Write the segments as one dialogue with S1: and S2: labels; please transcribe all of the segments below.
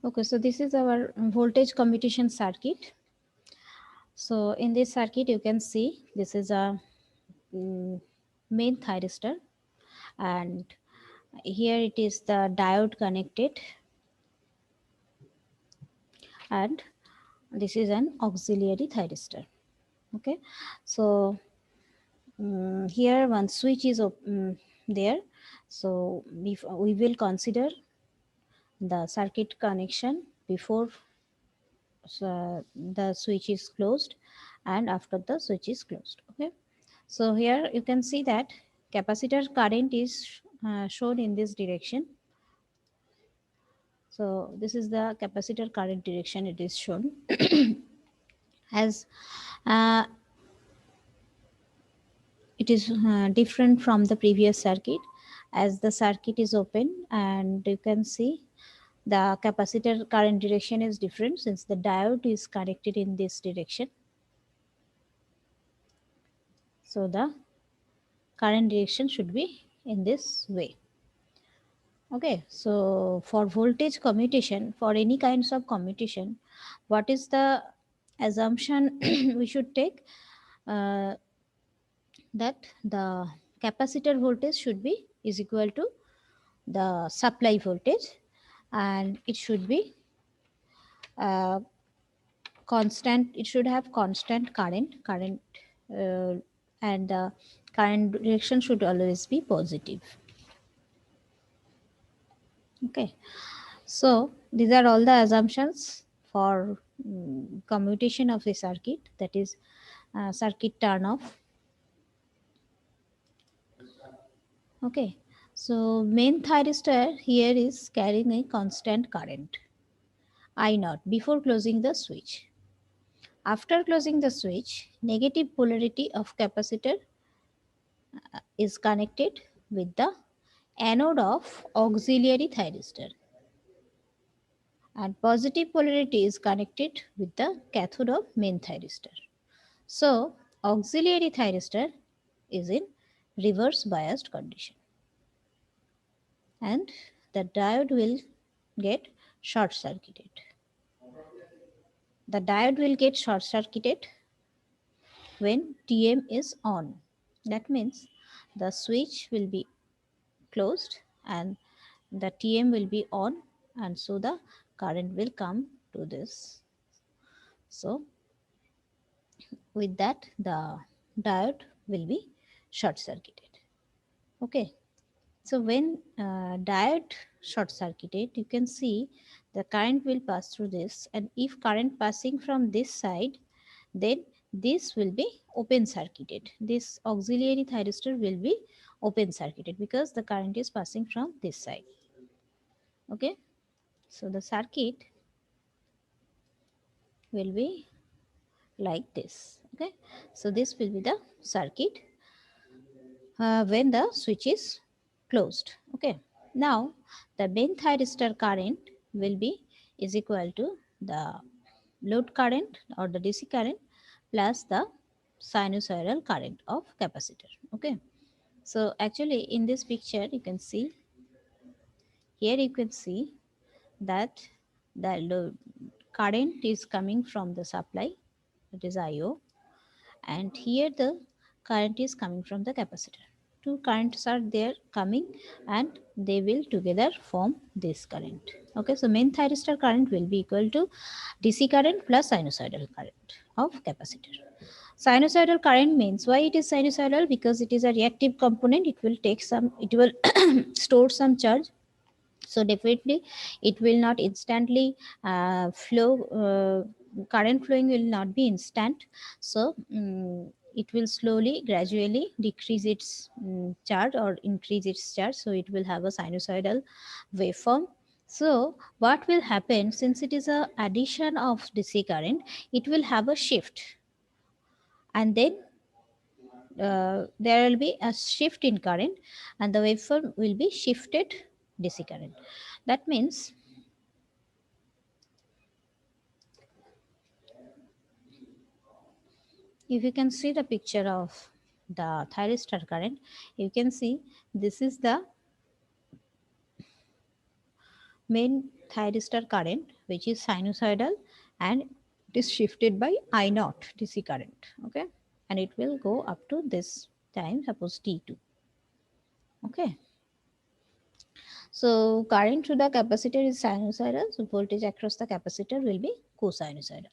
S1: Okay, so this is our voltage commutation circuit. So in this circuit, you can see this is a main thyristor, and here it is the diode connected, and this is an auxiliary thyristor. Okay, so here one switch is there. So if we will consider the circuit connection before the switch is closed and after the switch is closed. Okay, so here you can see that capacitor current is shown in this direction. So this is the capacitor current direction, it is shown as uh, it is different from the previous circuit, as the circuit is open, and you can see the capacitor current direction is different since the diode is connected in this direction. So the current direction should be in this way. Okay, so for voltage commutation, for any kinds of commutation, what is the assumption we should take? Uh, that the capacitor voltage should be is equal to the supply voltage, and it should be uh, constant. It should have constant current, uh, and the current direction should always be positive. Okay, so these are all the assumptions for commutation of a circuit, that is circuit turn off. Okay, so main thyristor here is carrying a constant current I naught before closing the switch. After closing the switch, negative polarity of capacitor is connected with the anode of auxiliary thyristor, and positive polarity is connected with the cathode of main thyristor. So auxiliary thyristor is in reverse biased condition, and the diode will get short circuited. The diode will get short circuited when TM is on. That means the switch will be closed and the TM will be on, and so the current will come to this. So with that, the diode will be short circuited. Okay, so when diode short circuited, you can see the current will pass through this, and if current passing from this side, then this will be open circuited. This auxiliary thyristor will be open circuited because the current is passing from this side. Okay, so the circuit will be like this. Okay, so this will be the circuit when the switch is closed. Okay, now the main thyristor current will be is equal to the load current or the DC current plus the sinusoidal current of capacitor. Okay, so actually in this picture you can see, here you can see that the load current is coming from the supply, that is IO, and here the current is coming from the capacitor. Two currents are there coming, and they will together form this current. Okay, so main thyristor current will be equal to DC current plus sinusoidal current of capacitor. Sinusoidal current means, why it is sinusoidal? Because it is a reactive component. It will take some, it will store some charge, so definitely it will not instantly flow, current flowing will not be instant. So it will slowly gradually decrease its charge or increase its charge, so it will have a sinusoidal waveform. So what will happen, since it is a addition of DC current, it will have a shift, and then there will be a shift in current, and the waveform will be shifted DC current. That means if you can see the picture of the thyristor current, you can see this is the main thyristor current, which is sinusoidal, and it is shifted by I naught DC current. Okay, and it will go up to this time, suppose T2. Okay, so current through the capacitor is sinusoidal, so voltage across the capacitor will be cosinusoidal.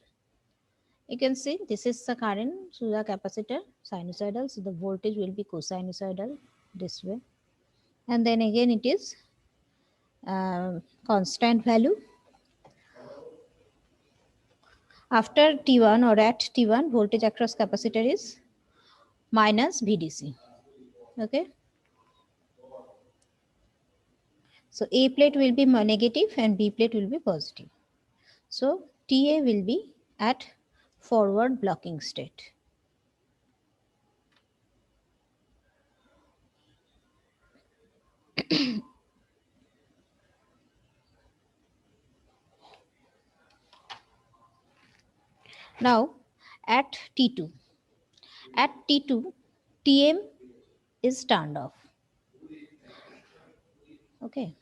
S1: You can see this is the current through the capacitor, sinusoidal, so the voltage will be cosinusoidal this way. And then again it is constant value. After T1 or at T1, voltage across capacitor is minus VDC. Okay. So A plate will be negative and B plate will be positive. So TA will be at forward blocking state. Now at T2. At T2, TM is turned off. Okay.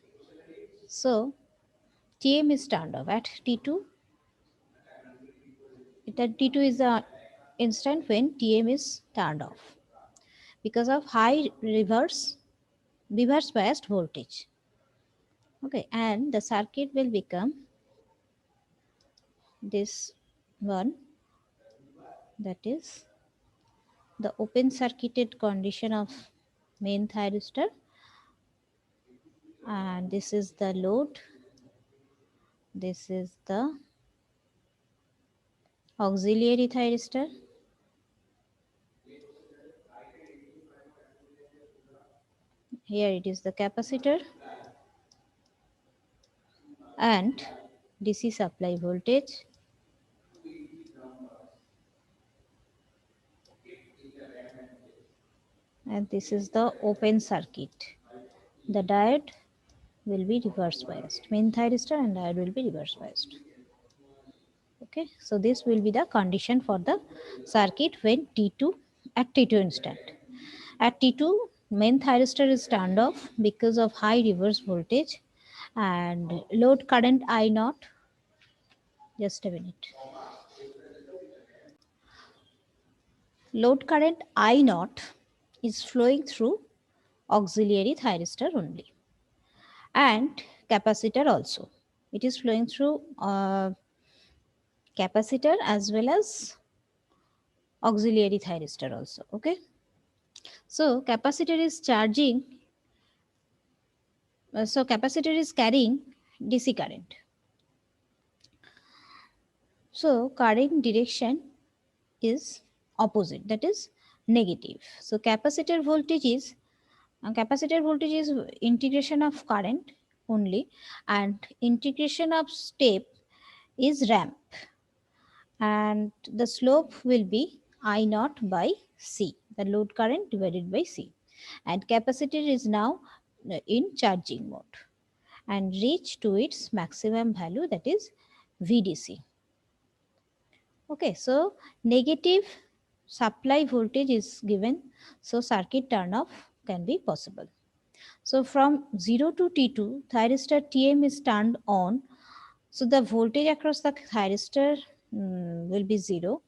S1: So TM is turned off at T2. That T2 is the instant when TM is turned off because of high reverse biased voltage. Okay, and the circuit will become this one, that is the open circuited condition of main thyristor, and this is the load, this is the auxiliary thyristor, here it is the capacitor, and DC supply voltage, and this is the open circuit. The diode will be reverse biased, main thyristor and diode will be reverse biased. Okay, so this will be the condition for the circuit when T2 at T2 instant. At T2, main thyristor is turned off because of high reverse voltage and load current I naught. Just a minute. Load current I naught is flowing through auxiliary thyristor only, and capacitor also. It is flowing through capacitor as well as auxiliary thyristor also. Okay, so capacitor is charging, so capacitor is carrying DC current. So current direction is opposite, that is negative. So capacitor voltage is integration of current only, and integration of step is ramp, and the slope will be I naught by C, the load current divided by C, and capacitor is now in charging mode and reach to its maximum value, that is VDC. Okay, so negative supply voltage is given, so circuit turn off can be possible. So from 0 to T2, thyristor TM is turned on, so the voltage across the thyristor will be 0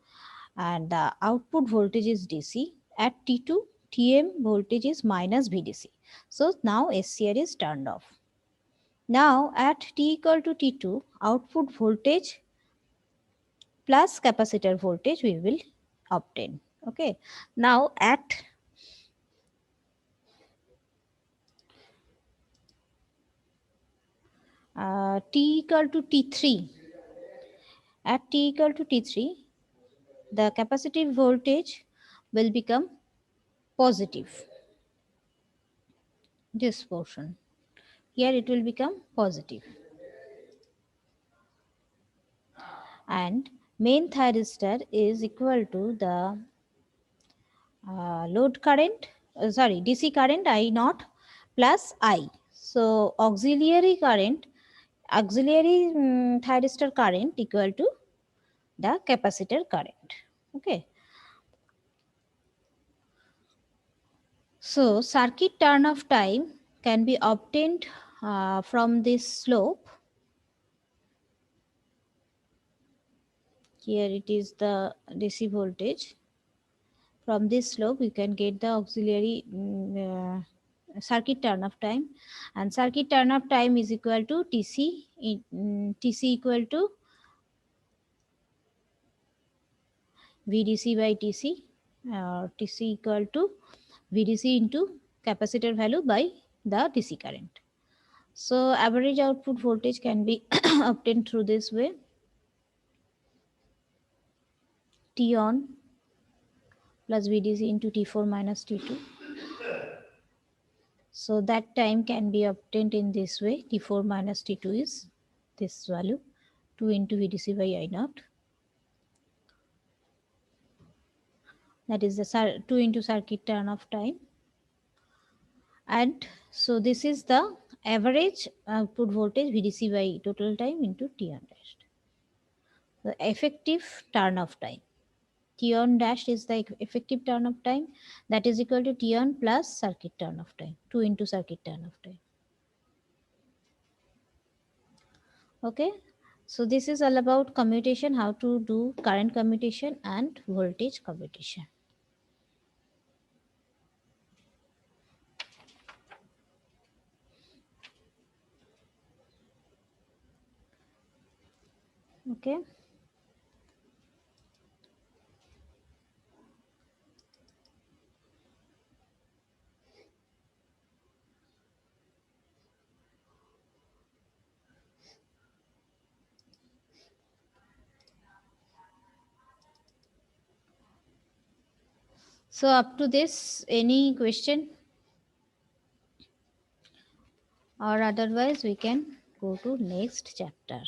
S1: and the output voltage is DC. At T2, TM voltage is minus VDC. So now SCR is turned off. Now at T equal to T2, output voltage plus capacitor voltage we will obtain. Okay, now at T equal to T3, at T equal to T3, the capacitive voltage will become positive, this portion here it will become positive, and main thyristor is equal to the load current, sorry, DC current I naught plus I. So auxiliary current, auxiliary thyristor current equal to the capacitor current. Okay. So circuit turn off time can be obtained from this slope. Here it is the DC voltage. From this slope, you can get the auxiliary circuit turn-off time, and circuit turn-off time is equal to TC. TC equal to VDC by TC, TC equal to VDC into capacitor value by the DC current. So average output voltage can be obtained through this way. T on plus VDC into T4 minus T2. So that time can be obtained in this way. T4 minus T2 is this value, 2 into VDC by I naught. That is the 2 into circuit turn off time. And so this is the average output voltage VDC by total time into T on dash. The effective turn off time. T on dash is the effective turn off time, that is equal to T on plus circuit turn off time, 2 into circuit turn off time. Okay, so this is all about commutation, how to do current commutation and voltage commutation. Okay. So up to this, any question? Or otherwise we can go to next chapter.